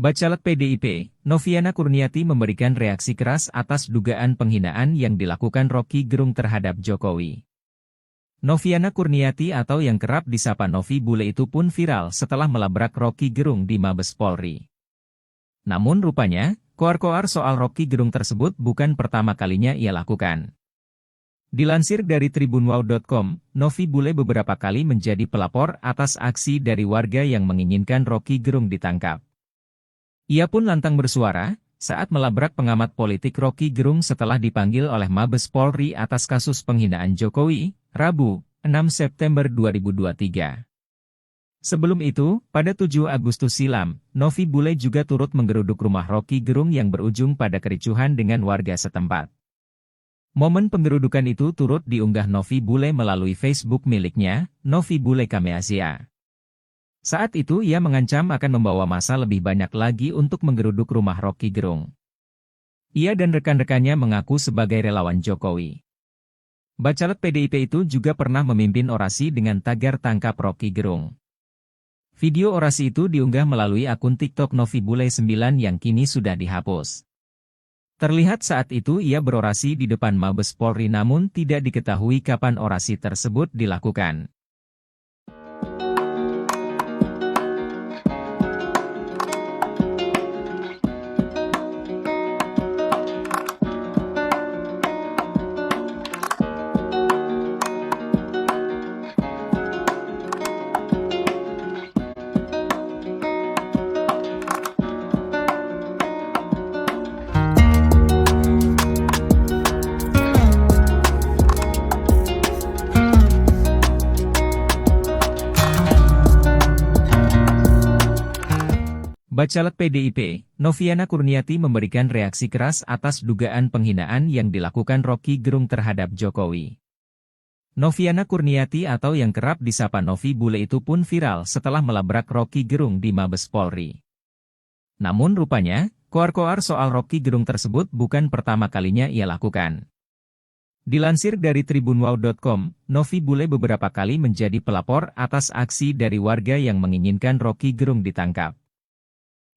Bacalek PDIP, Noviana Kurniati memberikan reaksi keras atas dugaan penghinaan yang dilakukan Roky Gerung terhadap Jokowi. Noviana Kurniati atau yang kerap disapa Novi Bule itu pun viral setelah melabrak Roky Gerung di Mabes Polri. Namun rupanya, koar-koar soal Roky Gerung tersebut bukan pertama kalinya ia lakukan. Dilansir dari tribunwow.com, Novi Bule beberapa kali menjadi pelapor atas aksi dari warga yang menginginkan Roky Gerung ditangkap. Ia pun lantang bersuara saat melabrak pengamat politik Roky Gerung setelah dipanggil oleh Mabes Polri atas kasus penghinaan Jokowi, Rabu, 6 September 2023. Sebelum itu, pada 7 Agustus silam, Novi Bule juga turut menggeruduk rumah Roky Gerung yang berujung pada kericuhan dengan warga setempat. Momen penggerudukan itu turut diunggah Novi Bule melalui Facebook miliknya, Novi Bule Kameasia. Saat itu ia mengancam akan membawa massa lebih banyak lagi untuk menggeruduk rumah Roky Gerung. Ia dan rekan-rekannya mengaku sebagai relawan Jokowi. Bacalek PDIP itu juga pernah memimpin orasi dengan tagar tangkap Roky Gerung. Video orasi itu diunggah melalui akun TikTok Novi Bule 9 yang kini sudah dihapus. Terlihat saat itu ia berorasi di depan Mabes Polri namun tidak diketahui kapan orasi tersebut dilakukan. Bacalek PDIP, Noviana Kurniati memberikan reaksi keras atas dugaan penghinaan yang dilakukan Roky Gerung terhadap Jokowi. Noviana Kurniati atau yang kerap disapa Novi Bule itu pun viral setelah melabrak Roky Gerung di Mabes Polri. Namun rupanya, koar-koar soal Roky Gerung tersebut bukan pertama kalinya ia lakukan. Dilansir dari tribunwow.com, Novi Bule beberapa kali menjadi pelapor atas aksi dari warga yang menginginkan Roky Gerung ditangkap.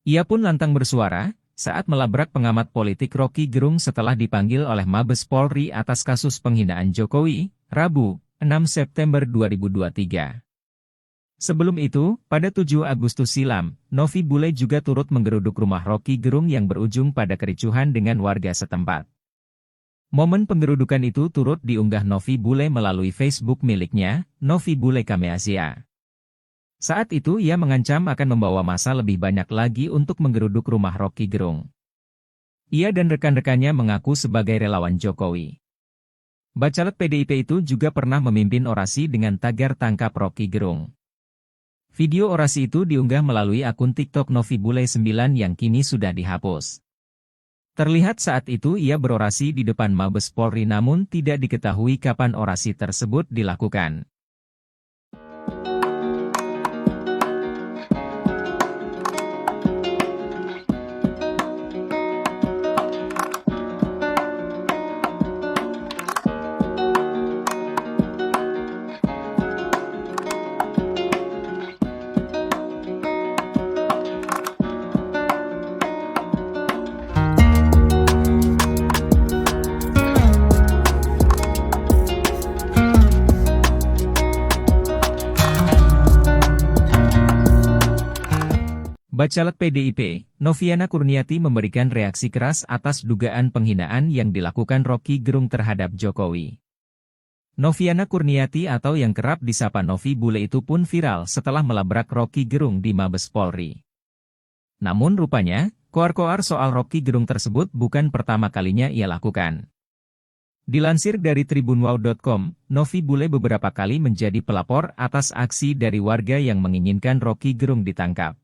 Ia pun lantang bersuara saat melabrak pengamat politik Roky Gerung setelah dipanggil oleh Mabes Polri atas kasus penghinaan Jokowi, Rabu, 6 September 2023. Sebelum itu, pada 7 Agustus silam, Novi Bule juga turut menggeruduk rumah Roky Gerung yang berujung pada kericuhan dengan warga setempat. Momen penggerudukan itu turut diunggah Novi Bule melalui Facebook miliknya, Novi Bule Kameasia. Saat itu ia mengancam akan membawa massa lebih banyak lagi untuk menggeruduk rumah Roky Gerung. Ia dan rekan-rekannya mengaku sebagai relawan Jokowi. Bacalek PDIP itu juga pernah memimpin orasi dengan tagar tangkap Roky Gerung. Video orasi itu diunggah melalui akun TikTok Novi Bule 9 yang kini sudah dihapus. Terlihat saat itu ia berorasi di depan Mabes Polri namun tidak diketahui kapan orasi tersebut dilakukan. Bacalek PDIP, Noviana Kurniati memberikan reaksi keras atas dugaan penghinaan yang dilakukan Roky Gerung terhadap Jokowi. Noviana Kurniati atau yang kerap disapa Novi Bule itu pun viral setelah melabrak Roky Gerung di Mabes Polri. Namun rupanya, koar-koar soal Roky Gerung tersebut bukan pertama kalinya ia lakukan. Dilansir dari tribunwow.com, Novi Bule beberapa kali menjadi pelapor atas aksi dari warga yang menginginkan Roky Gerung ditangkap.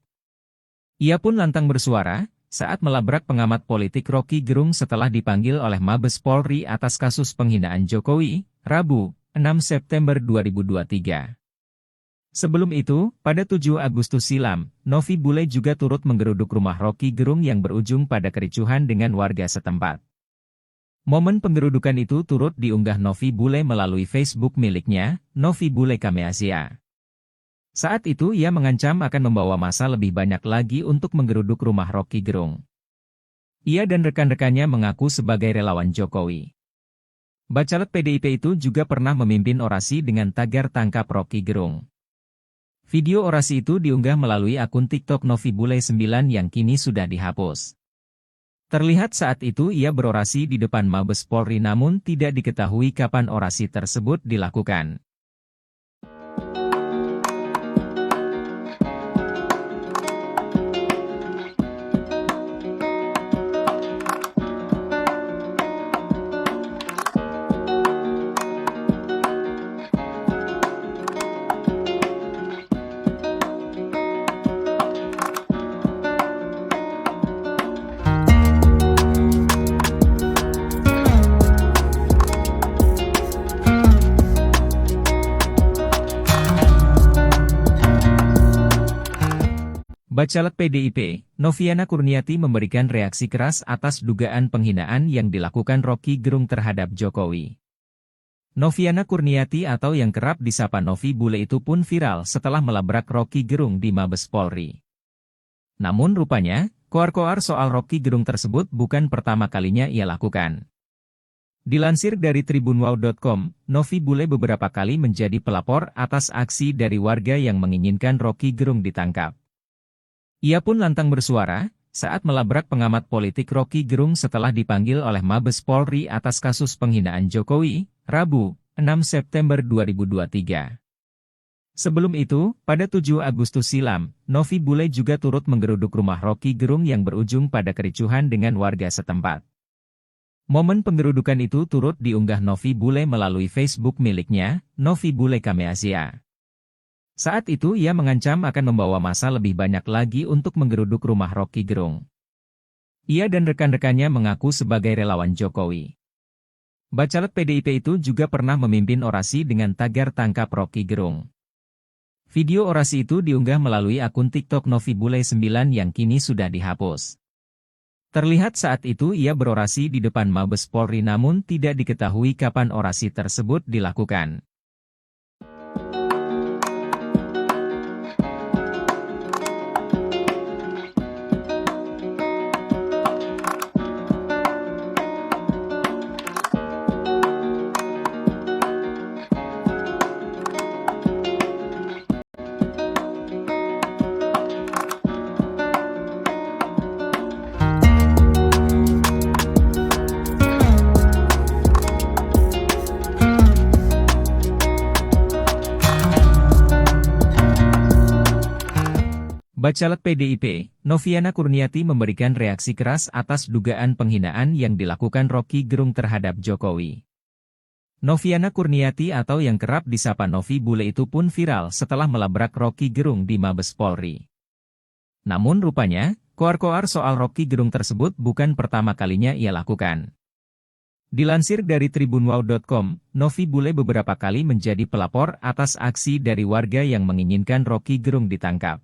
Ia pun lantang bersuara saat melabrak pengamat politik Roky Gerung setelah dipanggil oleh Mabes Polri atas kasus penghinaan Jokowi, Rabu, 6 September 2023. Sebelum itu, pada 7 Agustus silam, Novi Bule juga turut menggeruduk rumah Roky Gerung yang berujung pada kericuhan dengan warga setempat. Momen penggerudukan itu turut diunggah Novi Bule melalui Facebook miliknya, Novi Bule Kameasia. Saat itu ia mengancam akan membawa massa lebih banyak lagi untuk menggeruduk rumah Roky Gerung. Ia dan rekan-rekannya mengaku sebagai relawan Jokowi. Bacalek PDIP itu juga pernah memimpin orasi dengan tagar tangkap Roky Gerung. Video orasi itu diunggah melalui akun TikTok Novi Bule 9 yang kini sudah dihapus. Terlihat saat itu ia berorasi di depan Mabes Polri namun tidak diketahui kapan orasi tersebut dilakukan. Bacalek PDIP, Noviana Kurniati memberikan reaksi keras atas dugaan penghinaan yang dilakukan Roky Gerung terhadap Jokowi. Noviana Kurniati atau yang kerap disapa Novi Bule itu pun viral setelah melabrak Roky Gerung di Mabes Polri. Namun rupanya, koar-koar soal Roky Gerung tersebut bukan pertama kalinya ia lakukan. Dilansir dari tribunwow.com, Novi Bule beberapa kali menjadi pelapor atas aksi dari warga yang menginginkan Roky Gerung ditangkap. Ia pun lantang bersuara saat melabrak pengamat politik Roky Gerung setelah dipanggil oleh Mabes Polri atas kasus penghinaan Jokowi, Rabu, 6 September 2023. Sebelum itu, pada 7 Agustus silam, Novi Bule juga turut menggeruduk rumah Roky Gerung yang berujung pada kericuhan dengan warga setempat. Momen penggerudukan itu turut diunggah Novi Bule melalui Facebook miliknya, Novi Bule Kameasia. Saat itu ia mengancam akan membawa massa lebih banyak lagi untuk menggeruduk rumah Roky Gerung. Ia dan rekan-rekannya mengaku sebagai relawan Jokowi. Bacalek PDIP itu juga pernah memimpin orasi dengan tagar tangkap Roky Gerung. Video orasi itu diunggah melalui akun TikTok Novi Bule 9 yang kini sudah dihapus. Terlihat saat itu ia berorasi di depan Mabes Polri namun tidak diketahui kapan orasi tersebut dilakukan. Bacalek PDIP, Noviana Kurniati memberikan reaksi keras atas dugaan penghinaan yang dilakukan Roky Gerung terhadap Jokowi. Noviana Kurniati atau yang kerap disapa Novi Bule itu pun viral setelah melabrak Roky Gerung di Mabes Polri. Namun rupanya, koar-koar soal Roky Gerung tersebut bukan pertama kalinya ia lakukan. Dilansir dari tribunwow.com, Novi Bule beberapa kali menjadi pelapor atas aksi dari warga yang menginginkan Roky Gerung ditangkap.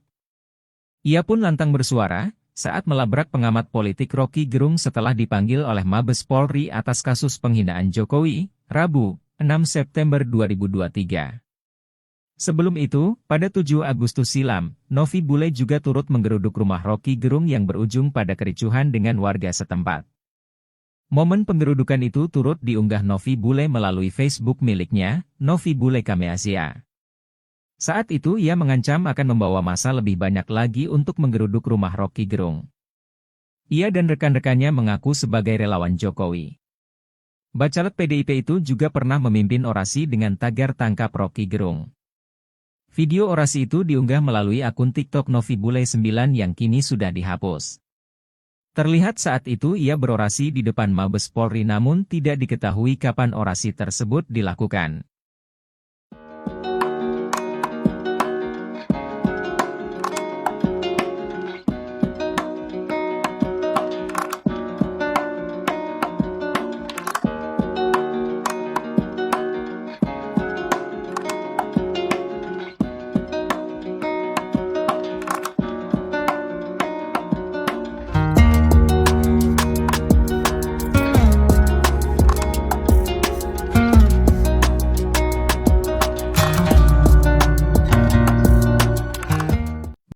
Ia pun lantang bersuara saat melabrak pengamat politik Roky Gerung setelah dipanggil oleh Mabes Polri atas kasus penghinaan Jokowi, Rabu, 6 September 2023. Sebelum itu, pada 7 Agustus silam, Novi Bule juga turut menggeruduk rumah Roky Gerung yang berujung pada kericuhan dengan warga setempat. Momen penggerudukan itu turut diunggah Novi Bule melalui Facebook miliknya, Novi Bule Kameasia. Saat itu ia mengancam akan membawa massa lebih banyak lagi untuk menggeruduk rumah Roky Gerung. Ia dan rekan-rekannya mengaku sebagai relawan Jokowi. Bacalek PDIP itu juga pernah memimpin orasi dengan tagar tangkap Roky Gerung. Video orasi itu diunggah melalui akun TikTok Novi Bule 9 yang kini sudah dihapus. Terlihat saat itu ia berorasi di depan Mabes Polri namun tidak diketahui kapan orasi tersebut dilakukan.